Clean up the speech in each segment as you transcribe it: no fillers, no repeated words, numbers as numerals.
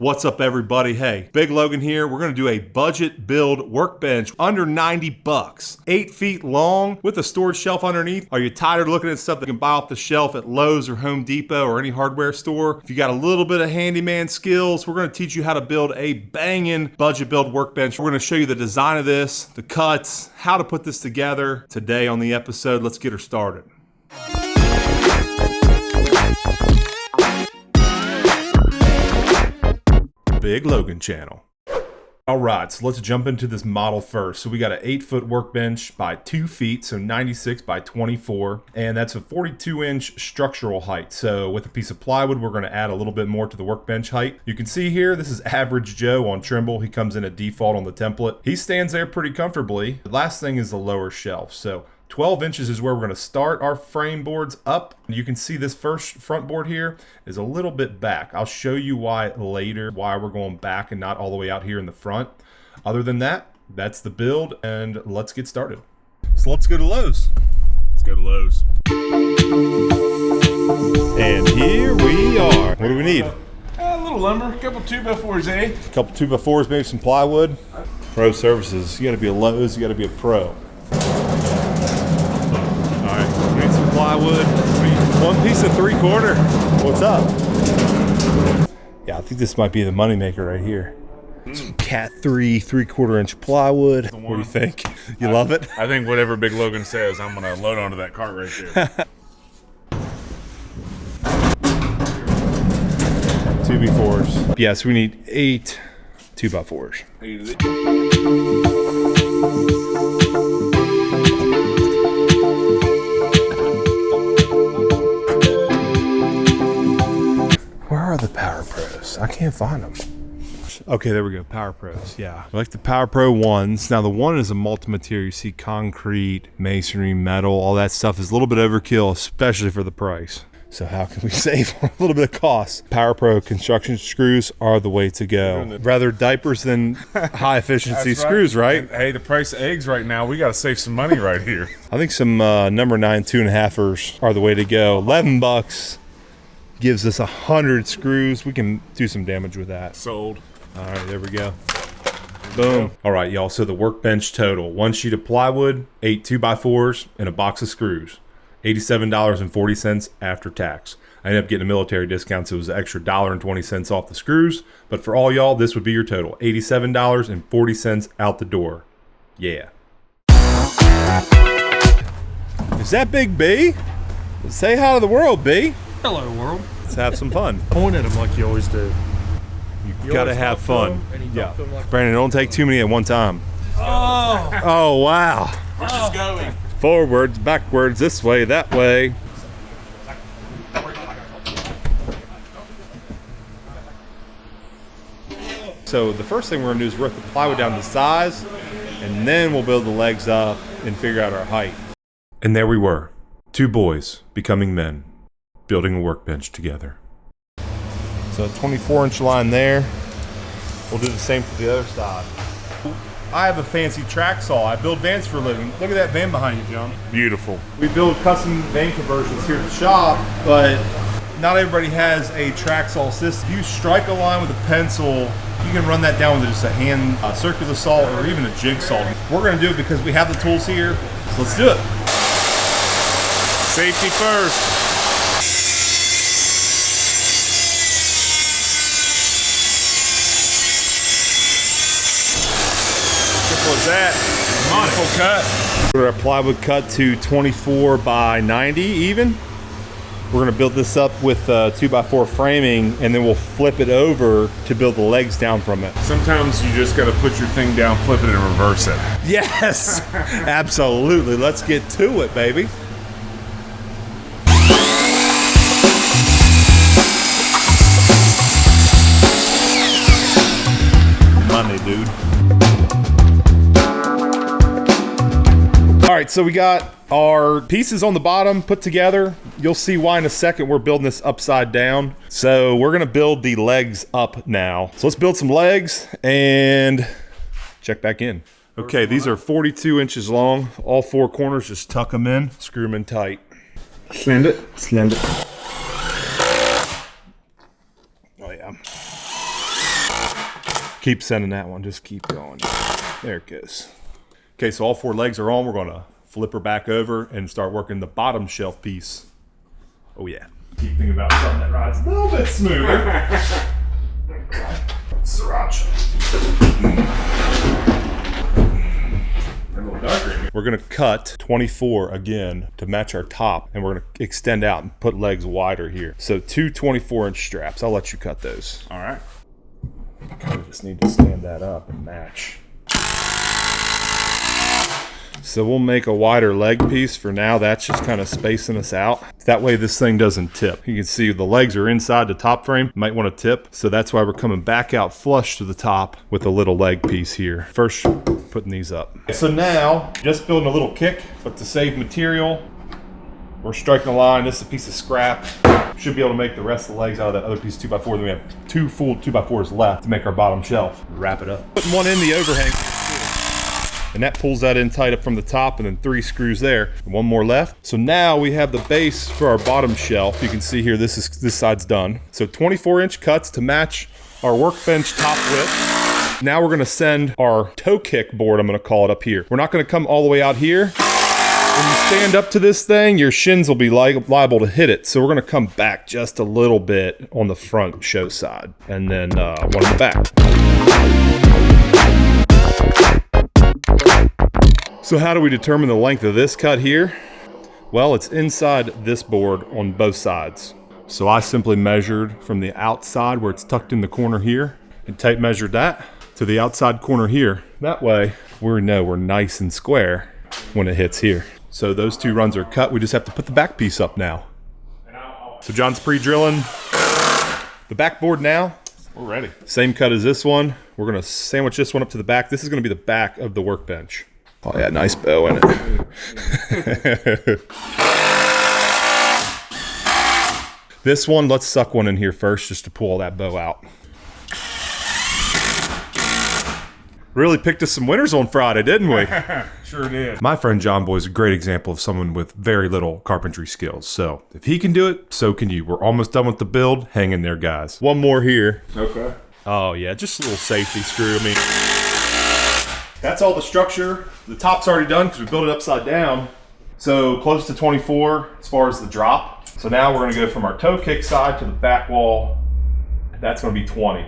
What's up, everybody? Hey, Big Logan here. We're going to do a budget build workbench under 90 bucks. 8 feet long with a storage shelf underneath. Are you tired of looking at stuff that you can buy off the shelf at Lowe's or Home Depot or any hardware store? If you got a little bit of handyman skills, we're going to teach you how to build a banging budget build workbench. We're going to show you the design of this, the cuts, how to put this together today on the episode. Let's get her started. Big Logan channel. All right, so let's jump into this model first. So we got an 8-foot workbench by 2 feet, so 96 by 24, and that's a 42-inch structural height. So with a piece of plywood, we're going to add a little bit more to the workbench height. You can see here, this is Average Joe on Trimble. He comes in at default on the template. He stands there pretty comfortably. The last thing is the lower shelf. So 12 inches is where we're going to start our frame boards up. You can see this first front board here is a little bit back. I'll show you why later, why we're going back and not all the way out here in the front. Other than that, that's the build, and let's get started. So let's go to Lowe's. Let's go to Lowe's. And here we are. What do we need? A little lumber, a couple 2x4s, eh? A couple 2x4s, maybe some plywood. Pro services. You got to be a Lowe's, you got to be a pro. We need some plywood. We need 1 piece of 3/4. What's up? Yeah, I think this might be the moneymaker right here. Some Cat 3 3/4 inch plywood. What do you think? You love it? I think whatever Big Logan says, I'm gonna load onto that cart right there. 2x4s. Yes, we need 8 2x4s. Where are the Power Pros? I can't find them. Okay, there we go. Power Pros. Yeah, I like the Power Pro ones. Now the one is a multi-material. You see concrete, masonry, metal, all that stuff is a little bit overkill, especially for the price. So how can we save a little bit of cost? Power Pro construction screws are the way to go. Rather diapers than high efficiency screws, right? And, hey, the price of eggs right now, we got to save some money right here. I think some number 9 2.5ers are the way to go. 11 bucks gives us 100 screws. We can do some damage with that. Sold. All right, there we go. Boom. All right, y'all, so the workbench total. 1 sheet of plywood, 8 2x4s, and a box of screws. $87.40 after tax. I ended up getting a military discount, so it was an extra $1.20 off the screws. But for all y'all, this would be your total. $87.40 out the door. Yeah. Is that Big B? Say hi to the world, B. Hello, world. Let's have some fun. Point at him like you always do. You gotta have fun. Yeah. Brandon, don't take too many at one time. Oh! Oh, wow. Where's this going? Forwards, backwards, this way, that way. So the first thing we're gonna do is rip the plywood down to size, and then we'll build the legs up and figure out our height. And there we were, 2 boys becoming men, building a workbench together. So a 24-inch line there. We'll do the same for the other side. I have a fancy track saw. I build vans for a living. Look at that van behind you, John. Beautiful. We build custom van conversions here at the shop, but not everybody has a track saw system. If you strike a line with a pencil, you can run that down with just a hand circular saw or even a jigsaw. We're gonna do it because we have the tools here, so let's do it. Safety first. What's that? Beautiful cut. Our plywood cut to 24 by 90 even. We're gonna build this up with 2x4 framing, and then we'll flip it over to build the legs down from it. Sometimes you just got to put your thing down, flip it, and reverse it. Yes, absolutely. Let's get to it, baby. Money, dude. All right, so we got our pieces on the bottom put together. You'll see why in a second. We're building this upside down. So we're gonna build the legs up now. So let's build some legs and check back in. Okay, these are 42 inches long. All 4 corners, just tuck them in, screw them in tight. Send it. Send it. Oh yeah. Keep sending that one. Just keep going. There it goes. Okay, so all 4 legs are on. We're gonna flip her back over and start working the bottom shelf piece. Oh yeah. Keep thinking about something that rides a little bit smoother. Sriracha. A little darker in here. We're gonna cut 24 again to match our top, and we're gonna extend out and put legs wider here. So 2 24-inch straps. I'll let you cut those. All right. We just need to stand that up and match. So we'll make a wider leg piece for now. That's just kind of spacing us out. That way this thing doesn't tip. You can see the legs are inside the top frame. Might want to tip. So that's why we're coming back out flush to the top with a little leg piece here. First, putting these up. So now, just building a little kick, but to save material, we're striking a line. This is a piece of scrap. Should be able to make the rest of the legs out of that other piece of 2x4. Then we have 2 full 2x4s left to make our bottom shelf. Wrap it up. Putting one in the overhang. And that pulls that in tight up from the top, and then 3 screws there. And 1 more left. So now we have the base for our bottom shelf. You can see here, this side's done. So 24-inch cuts to match our workbench top width. Now we're gonna send our toe kick board, I'm gonna call it, up here. We're not gonna come all the way out here. When you stand up to this thing, your shins will be liable to hit it. So we're gonna come back just a little bit on the front show side, and then one on the back. So how do we determine the length of this cut here? Well, it's inside this board on both sides. So I simply measured from the outside where it's tucked in the corner here, and tape measured that to the outside corner here. That way we know we're nice and square when it hits here. So those 2 runs are cut. We just have to put the back piece up now. So John's pre-drilling the backboard now. We're ready. Same cut as this one. We're gonna sandwich this one up to the back. This is gonna be the back of the workbench. Oh yeah, nice bow in it. This one, let's suck one in here first just to pull that bow out. Really picked us some winners on Friday, didn't we? Sure did. My friend John Boy is a great example of someone with very little carpentry skills. So if he can do it, so can you. We're almost done with the build. Hang in there, guys. One more here. Okay. Oh yeah, just a little safety screw. I mean, that's all the structure. The top's already done because we built it upside down. So close to 24 as far as the drop. So now we're gonna go from our toe kick side to the back wall. That's gonna be 20.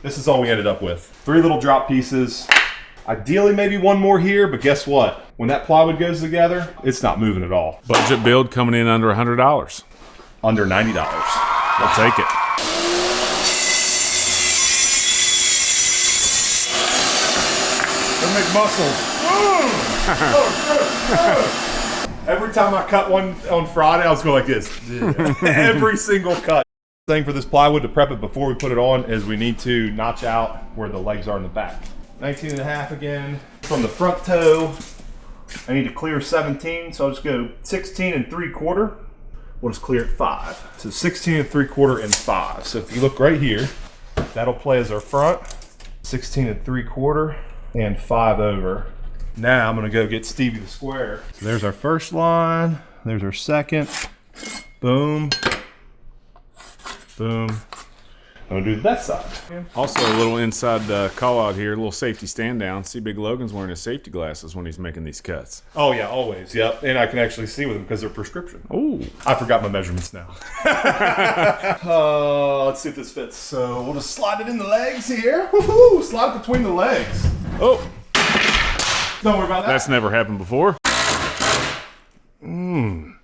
This is all we ended up with. 3 little drop pieces. Ideally maybe 1 more here, but guess what? When that plywood goes together, it's not moving at all. Budget build coming in under $100. Under $90. I'll take it. Make muscles. Every time I cut one on Friday, I was going like this. Every single cut. Thing for this plywood to prep it before we put it on is we need to notch out where the legs are in the back. 19.5 again. From the front toe, I need to clear 17, so I'll just go 16 3/4. We'll just clear at 5. So 16 3/4 and 5. So if you look right here, that'll play as our front. 16 3/4. And 5 over. Now I'm gonna go get Stevie the square. So there's our first line. There's our second. Boom. Boom. I'm gonna do that side. Also, a little inside call out here, a little safety stand down. See, BigLogan's wearing his safety glasses when he's making these cuts. Oh yeah, always. Yep. And I can actually see with them because they're prescription. Oh, I forgot my measurements now. Let's see if this fits. So we'll just slide it in the legs here. Woohoo! Slide it between the legs. oh, Don't worry about that. that's never happened before. I'm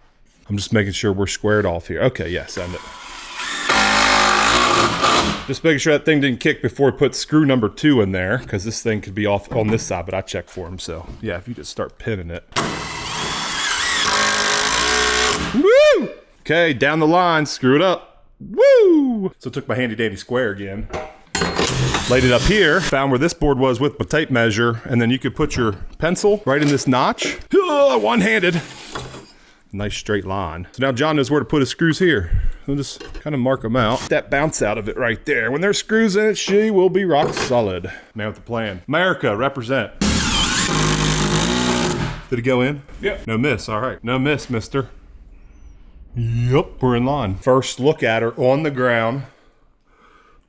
just making sure we're squared off here. Okay, yeah, send it. Just making sure that thing didn't kick before we put screw number 2 in there, because this thing could be off on this side, but I checked for him, so yeah, if you just start pinning it. Woo! Okay, down the line, screw it up. Woo! So I took my handy dandy square again, laid it up here, found where this board was with my tape measure, and then you could put your pencil right in this notch. One-handed. Nice straight line. So now John knows where to put his screws here. We'll just kind of mark them out. That bounce out of it right there. When there's screws in it, she will be rock solid. Man with the plan. America, represent. Did it go in? Yep. No miss, all right. No miss, mister. Yep, we're in line. First look at her on the ground.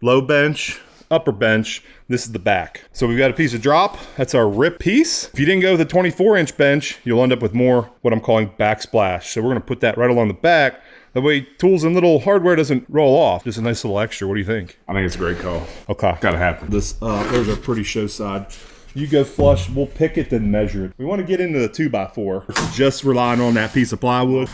Low bench, upper bench. This is the back. So we've got a piece of drop. That's our rip piece. If you didn't go with a 24-inch bench, you'll end up with more what I'm calling backsplash. So we're gonna put that right along the back. That way tools and little hardware doesn't roll off. Just a nice little extra. What do you think? I think it's a great call. Okay. Gotta happen. This there's our pretty show side. You go flush, we'll pick it, then measure it. We want to get into the 2x4. Just relying on that piece of plywood.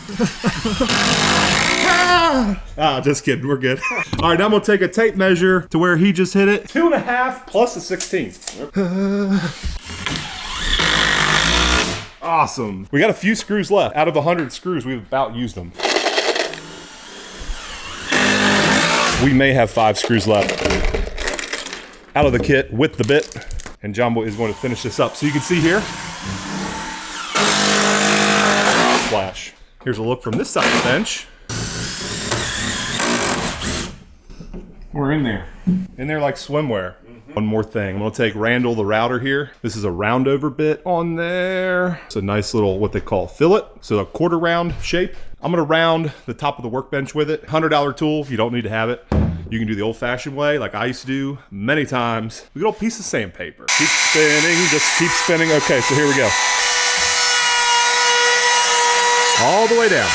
Just kidding, we're good. All right, now I'm gonna take a tape measure to where he just hit it. 2.5 plus a 16th. Awesome. We got a few screws left. Out of 100 screws, we've about used them. We may have 5 screws left out of the kit with the bit. And John Boy is going to finish this up. So you can see here. Flash. Here's a look from this side of the bench. We're in there. In there like swimwear. One more thing. I'm going to take Randall, the router here. This is a round over bit on there. It's a nice little, what they call fillet. So a quarter round shape. I'm going to round the top of the workbench with it. $100 tool. You don't need to have it. You can do the old-fashioned way, like I used to do many times. A good old piece of sandpaper. Keep spinning, just keep spinning. Okay, so here we go. All the way down.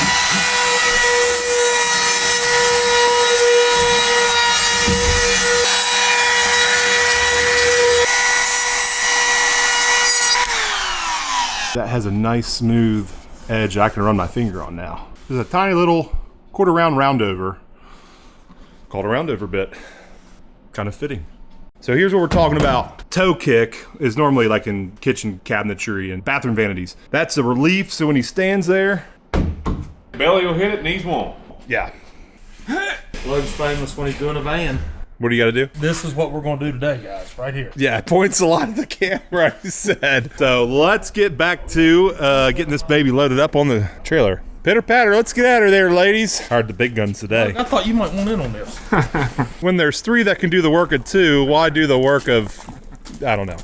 That has a nice smooth edge I can run my finger on now. There's a tiny little quarter round over. Called a roundover bit. Kind of fitting. So here's what we're talking about. Toe kick is normally like in kitchen cabinetry and bathroom vanities. That's a relief, so when he stands there. Belly will hit it, knees won't. Yeah. Logan's famous when he's doing a van. What do you gotta do? This is what we're going to do today, guys, right here. Yeah, it points a lot at the camera, he said. So let's get back to getting this baby loaded up on the trailer. Pitter patter, let's get out of there, ladies. Hard the big guns today. I thought you might want in on this. When there's 3 that can do the work of 2, why do the work of, I don't know.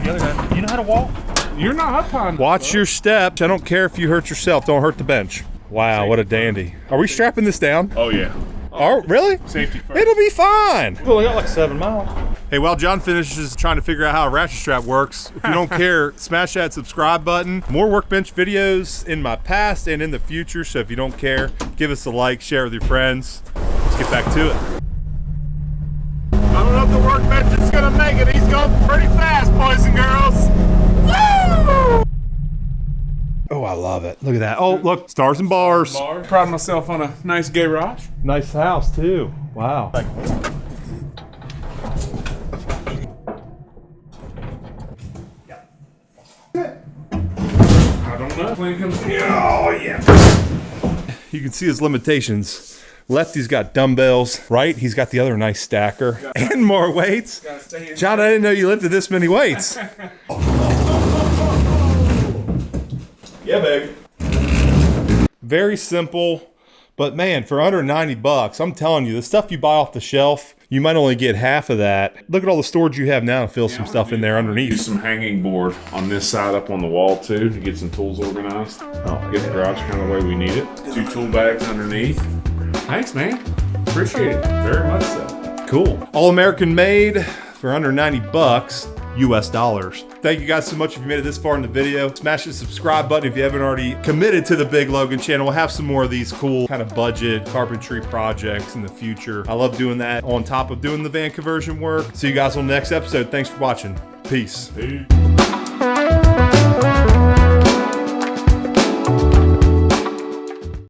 The other guy, you know how to walk? You're not up on. Watch your steps. I don't care if you hurt yourself. Don't hurt the bench. Wow, what a dandy. Are we strapping this down? Oh yeah. Oh, really? Safety first. It'll be fine. We only got like 7 miles. Hey, while John finishes trying to figure out how a ratchet strap works, if you don't care, smash that subscribe button. More Workbench videos in my past and in the future, so if you don't care, give us a like, share it with your friends. Let's get back to it. I don't know if the Workbench is gonna make it. He's going pretty fast, boys and girls. Woo! Oh, I love it. Look at that. Oh, look, stars and bars. Proud of myself on a nice garage. Nice house, too. Wow. I don't know. When it comes to Oh, yeah. You can see his limitations. Lefty's got dumbbells, right? He's got the other nice stacker. And more weights. John, I didn't know you lifted this many weights. Yeah, baby. Very simple, but man, for under 90 bucks, I'm telling you, the stuff you buy off the shelf, you might only get half of that. Look at all the storage you have now and fill some stuff in there Use underneath. some hanging board on this side up on the wall too to get some tools organized. Get the garage kind of the way we need it. 2 tool bags underneath. Thanks, man. Appreciate it very much so. Cool. All American made for under 90 bucks. US dollars. Thank you guys so much if you made it this far in the video. Smash the subscribe button if you haven't already committed to the Big Logan channel. We'll have some more of these cool kind of budget carpentry projects in the future. I love doing that on top of doing the van conversion work. See you guys on the next episode. Thanks for watching. Peace. Peace.